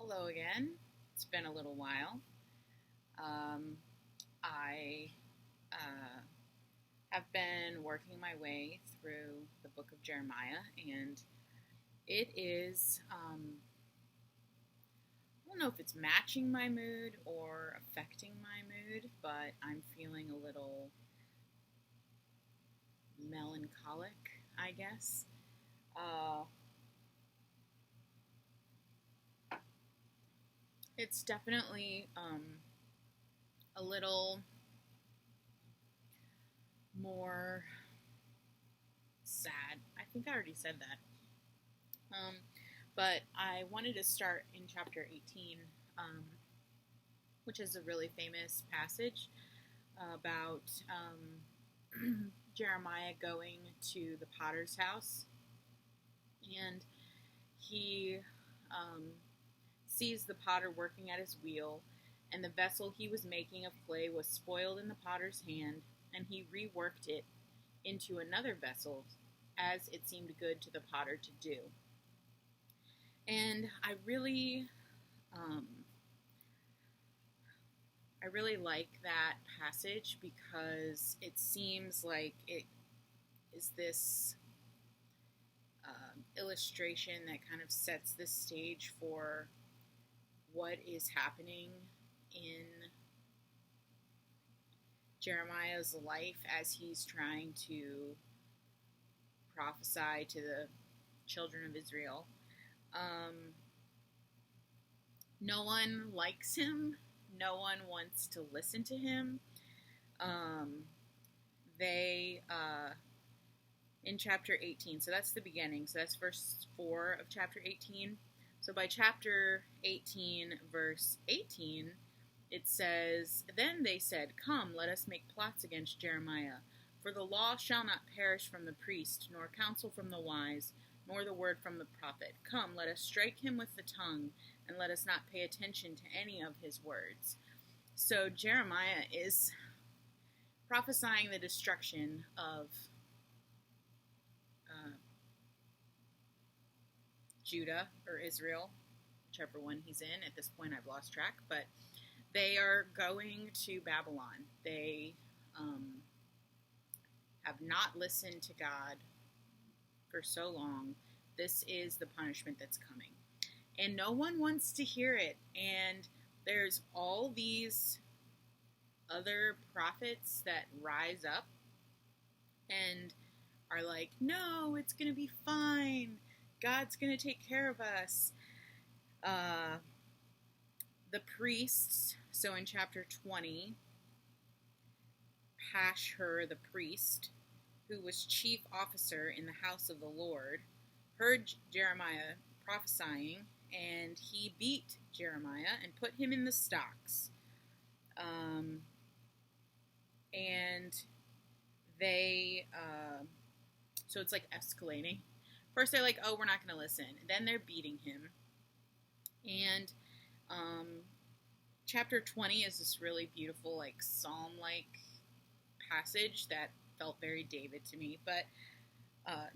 Hello again. It's been a little while. I have been working my way through the book of Jeremiah, and it is, I don't know if it's matching my mood or affecting my mood, but I'm feeling a little melancholic, I guess. Uh, it's definitely a little more sad. I think I already said that. Um, but I wanted to start in chapter 18, um, which is a really famous passage about Jeremiah going to the potter's house. And he sees the potter working at his wheel, and the vessel he was making of clay was spoiled in the potter's hand, and he reworked it into another vessel as it seemed good to the potter to do. And um, I really like that passage because it seems like it is this illustration that kind of sets the stage for what is happening in Jeremiah's life as he's trying to prophesy to the children of Israel. No one likes him. No one wants to listen to him. They, in chapter 18, so that's the beginning, so that's verse 4 of chapter 18. So by chapter 18, verse 18, it says, "Then they said, 'Come, let us make plots against Jeremiah. For the law shall not perish from the priest, nor counsel from the wise, nor the word from the prophet. Come, let us strike him with the tongue, and let us not pay attention to any of his words.'" So Jeremiah is prophesying the destruction of Judah or Israel, whichever one he's in. At this point, I've lost track, but they are going to Babylon. They have not listened to God for so long. This is the punishment that's coming. And no one wants to hear it. And there's all these other prophets that rise up and are like, no, it's going to be fine. God's going to take care of us. The priests, so in chapter 20, Pashhur the priest, who was chief officer in the house of the Lord, heard Jeremiah prophesying, and he beat Jeremiah and put him in the stocks. And they, so it's like escalating. First they're like, oh, we're not going to listen. Then they're beating him. And chapter 20 is this really beautiful, like, psalm-like passage that felt very David to me. But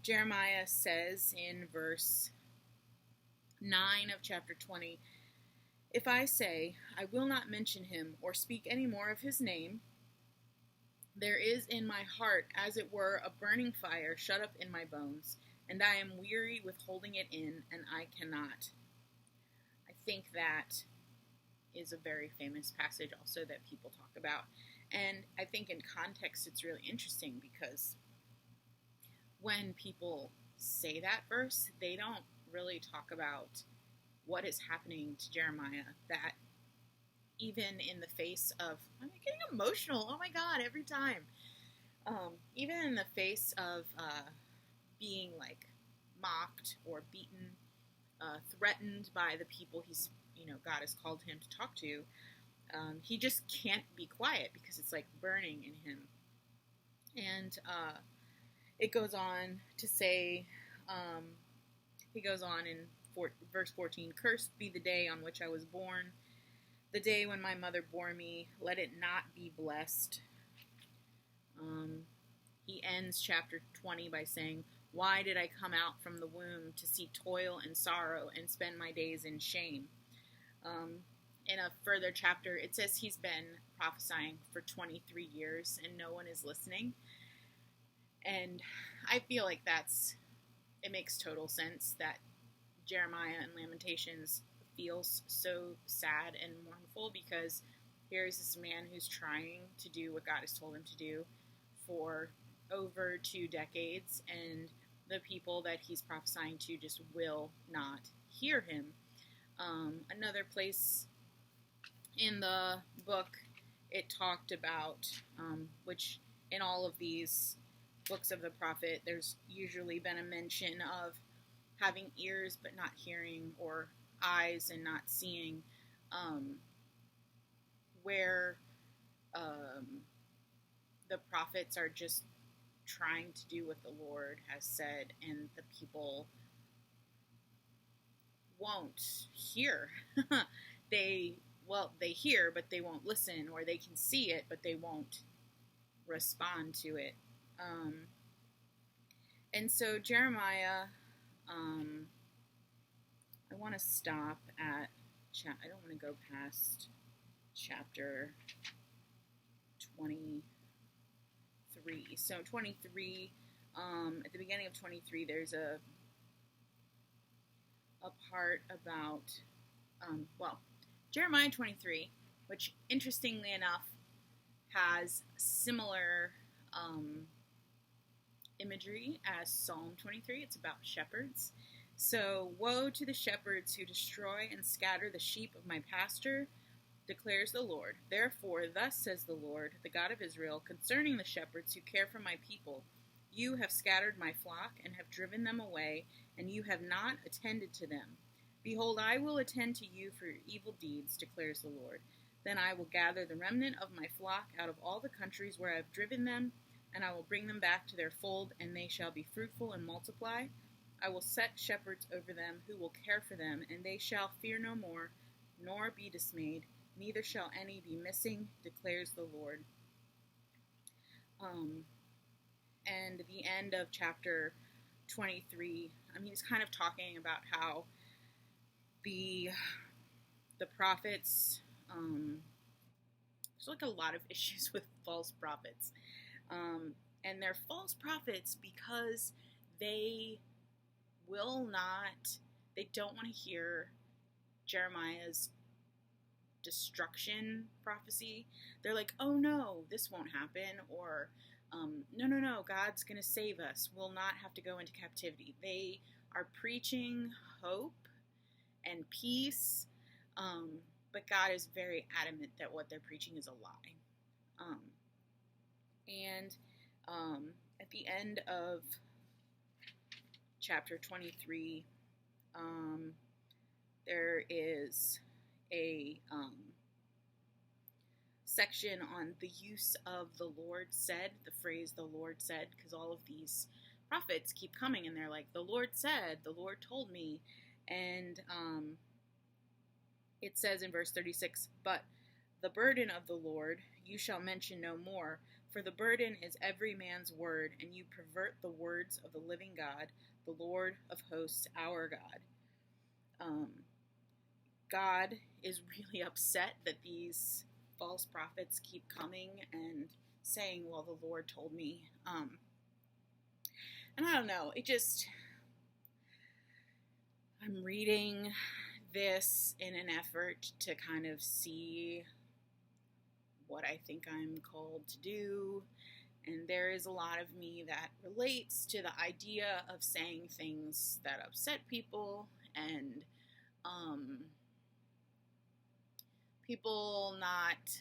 Jeremiah says in verse 9 of chapter 20, "If I say, I will not mention him or speak any more of his name, there is in my heart, as it were, a burning fire shut up in my bones, and I am weary with holding it in, and I cannot." I think that is a very famous passage also that people talk about. And I think in context it's really interesting because when people say that verse, they don't really talk about what is happening to Jeremiah, that even in the face of, I'm getting emotional, oh my god, every time. Even in the face of being like mocked or beaten, threatened by the people God has called him to talk to, he just can't be quiet because it's like burning in him. And it goes on to say, he goes on in verse 14, "Cursed be the day on which I was born, the day when my mother bore me, let it not be blessed." He ends chapter 20 by saying, "Why did I come out from the womb to see toil and sorrow and spend my days in shame?" In a further chapter, it says he's been prophesying for 23 years and no one is listening. And I feel like it makes total sense that Jeremiah and Lamentations feels so sad and mournful, because here's this man who's trying to do what God has told him to do for over 2 decades, and the people that he's prophesying to just will not hear him. Another place in the book, it talked about, which in all of these books of the prophet, there's usually been a mention of having ears but not hearing, or eyes and not seeing, where the prophets are just trying to do what the Lord has said, and the people won't hear. they hear, but they won't listen, or they can see it, but they won't respond to it. And so Jeremiah, I want to stop at, I don't want to go past chapter 23. So 23, at the beginning of 23, there's a part about, Jeremiah 23, which interestingly enough has similar imagery as Psalm 23. It's about shepherds. So, woe to the shepherds who destroy and scatter the sheep of my pasture, declares the Lord. Therefore, thus says the Lord, the God of Israel, concerning the shepherds who care for my people. You have scattered my flock and have driven them away, and you have not attended to them. Behold, I will attend to you for your evil deeds, declares the Lord. Then I will gather the remnant of my flock out of all the countries where I have driven them, and I will bring them back to their fold, and they shall be fruitful and multiply. I will set shepherds over them who will care for them, and they shall fear no more, nor be dismayed, neither shall any be missing, declares the Lord. And the end of chapter 23, he's kind of talking about how the prophets, there's like a lot of issues with false prophets. And they're false prophets because they don't want to hear Jeremiah's destruction prophecy. They're like, oh no, this won't happen, or no, God's going to save us. We'll not have to go into captivity. They are preaching hope and peace, but God is very adamant that what they're preaching is a lie. And at the end of chapter 23, there is a section on the use of the Lord said, the phrase the Lord said, because all of these prophets keep coming and they're like, the Lord said, the Lord told me. And it says in verse 36, but the burden of the Lord you shall mention no more, for the burden is every man's word, and you pervert the words of the living God, the Lord of hosts, our God. God is really upset that these false prophets keep coming and saying, well, the Lord told me. And I don't know, I'm reading this in an effort to kind of see what I think I'm called to do. And there is a lot of me that relates to the idea of saying things that upset people, and people not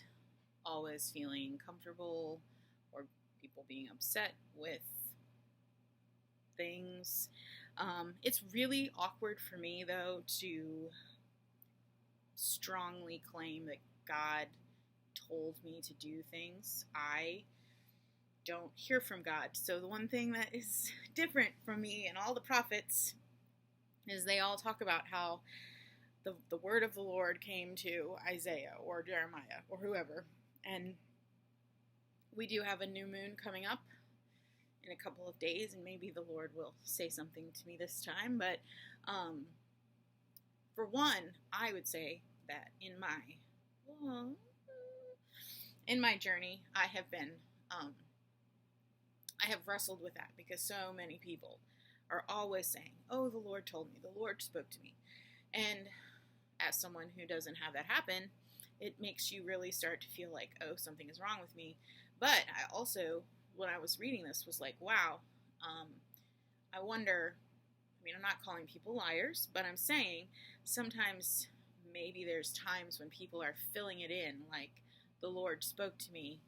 always feeling comfortable, or people being upset with things. It's really awkward for me, though, to strongly claim that God told me to do things. I don't hear from God. So the one thing that is different from me and all the prophets is they all talk about how the word of the Lord came to Isaiah or Jeremiah or whoever. And we do have a new moon coming up in a couple of days, and maybe the Lord will say something to me this time. But for one, I would say that in my journey I have been I have wrestled with that, because so many people are always saying, "Oh, the Lord told me, the Lord spoke to me," and as someone who doesn't have that happen, it makes you really start to feel like, oh, something is wrong with me. But I also, when I was reading this, was like, wow, I wonder. I mean, I'm not calling people liars, but I'm saying sometimes maybe there's times when people are filling it in like the Lord spoke to me,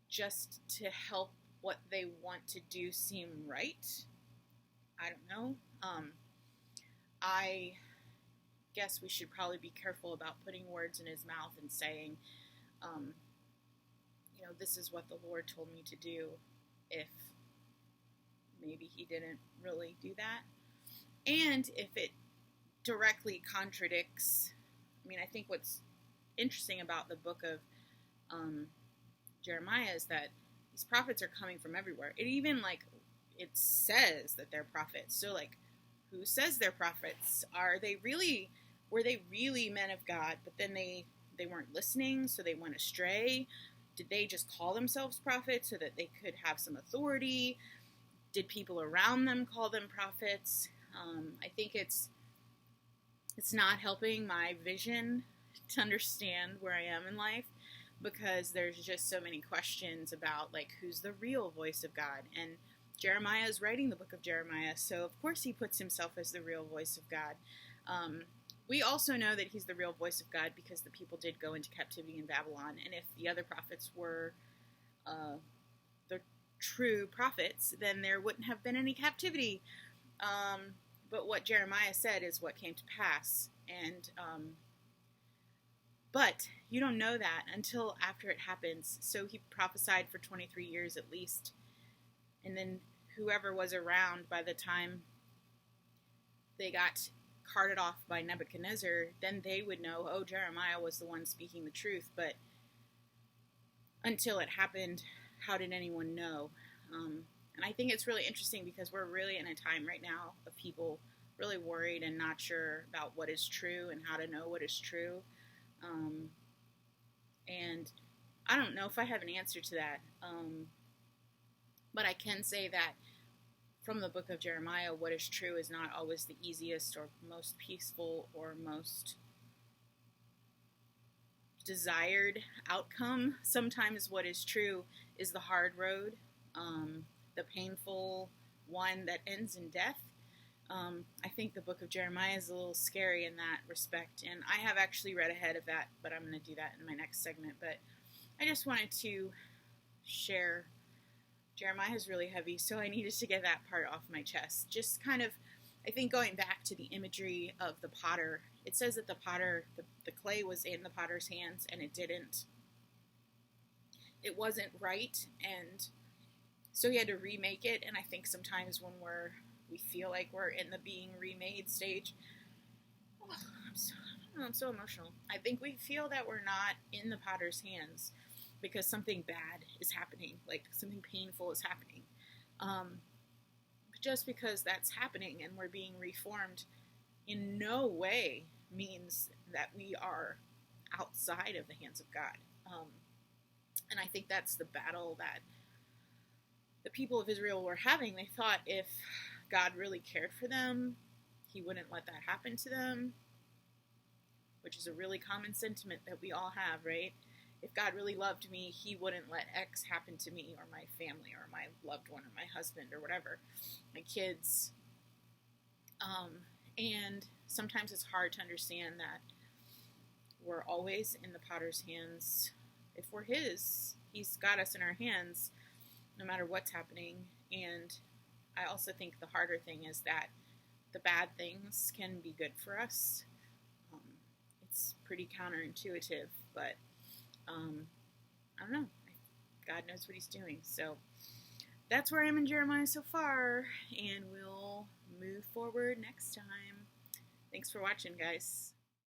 just to help what they want to do seem right. I don't know. I guess we should probably be careful about putting words in his mouth and saying, um, this is what the Lord told me to do, if maybe he didn't really do that. And if it directly contradicts, I think what's interesting about the book of Jeremiah is that these prophets are coming from everywhere. It even, it says that they're prophets. So, who says they're prophets? Were they really men of God, but then they weren't listening, so they went astray? Did they just call themselves prophets so that they could have some authority? Did people around them call them prophets? I think it's not helping my vision to understand where I am in life, because there's just so many questions about, who's the real voice of God. And Jeremiah is writing the book of Jeremiah, so of course he puts himself as the real voice of God. We also know that he's the real voice of God because the people did go into captivity in Babylon, and if the other prophets were the true prophets, then there wouldn't have been any captivity. But what Jeremiah said is what came to pass, and but you don't know that until after it happens. So he prophesied for 23 years at least, and then whoever was around by the time they got carted off by Nebuchadnezzar, then they would know, oh, Jeremiah was the one speaking the truth. But until it happened, how did anyone know? And I think it's really interesting because we're really in a time right now of people really worried and not sure about what is true and how to know what is true. And I don't know if I have an answer to that. But I can say that from the book of Jeremiah, what is true is not always the easiest or most peaceful or most desired outcome. Sometimes what is true is the hard road, the painful one that ends in death. I think the book of Jeremiah is a little scary in that respect, and I have actually read ahead of that, but I'm going to do that in my next segment. But I just wanted to share. Jeremiah is really heavy, so I needed to get that part off my chest. Just kind of, I think, going back to the imagery of the potter, it says that the potter, the clay was in the potter's hands, and it wasn't right, and so he had to remake it. And I think sometimes when we feel like we're in the being remade stage, I'm so emotional. I think we feel that we're not in the potter's hands because something bad is happening, like something painful is happening. Just because that's happening and we're being reformed in no way means that we are outside of the hands of God. And I think that's the battle that the people of Israel were having. They thought if God really cared for them, he wouldn't let that happen to them, which is a really common sentiment that we all have, right? If God really loved me, he wouldn't let X happen to me or my family or my loved one or my husband or whatever, my kids. And sometimes it's hard to understand that we're always in the potter's hands. If we're his, he's got us in our hands no matter what's happening. And I also think the harder thing is that the bad things can be good for us. It's pretty counterintuitive, but I don't know. God knows what he's doing. So that's where I am in Jeremiah so far, and we'll move forward next time. Thanks for watching, guys.